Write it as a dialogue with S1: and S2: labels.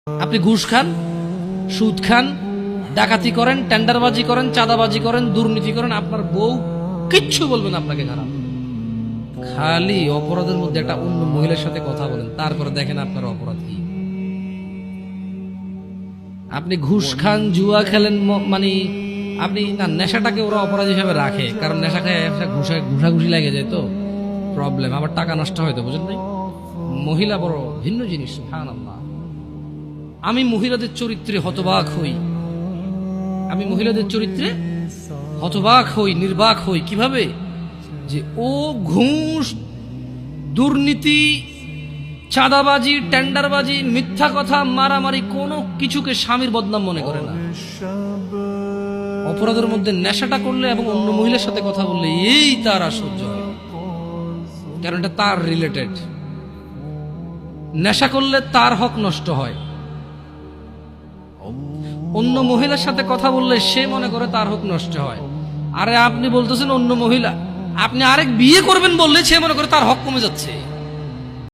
S1: আপনি ঘুষ খান, সুদ খান, ডাকাতি করেন, টেন্ডারবাজি করেন, চাঁদাবাজি করেন, দুর্নীতি করেন, আপনার বউ কিচ্ছু বলবে না আপনাকে খারাপ। খালি অপরাধের মধ্যে একটা অন্য মহিলার সাথে কথা বলেন, তারপরে দেখেন আপনার অপরাধ কি। আপনি ঘুষ খান, জুয়া খেলেন, মানে আপনি না, নেশাটাকে ওরা অপরাধ হিসাবে রাখে, কারণ নেশা খায় ঘুষাঘুষি লাগে যায়, তো প্রবলেম, আবার টাকা নষ্ট হয়, তো বুঝেন নাই। মহিলা বড় ভিন্ন জিনিস, সুবহানাল্লাহ। আমি মহিলাদের চরিত্রে হতবাক হই, আমি মহিলাদের চরিত্রে হতবাক হই, নির্বাক হই। কিভাবে? যে ও ঘুষ, দুর্নীতি, চাঁদাবাজি, টেন্ডারবাজি, মিথ্যা কথা, মারামারি, কোনো কিছুকে স্বামীর বদনাম মনে করে না। অপরাধের মধ্যে নেশাটা করলে এবং অন্য মহিলার সাথে কথা বললে এই তার আশ্চর্য হয়, কারণ এটা তার রিলেটেড। নেশা করলে তার হক নষ্ট হয়, অন্য মহিলার সাথে কথা বললে সে মনে করে তার হক নষ্ট হয়। আরে আপনি বলতেছেন অন্য মহিলা, আপনি আরেক বিয়ে করবেন বললে সে মনে করে তার হক কমে যাচ্ছে।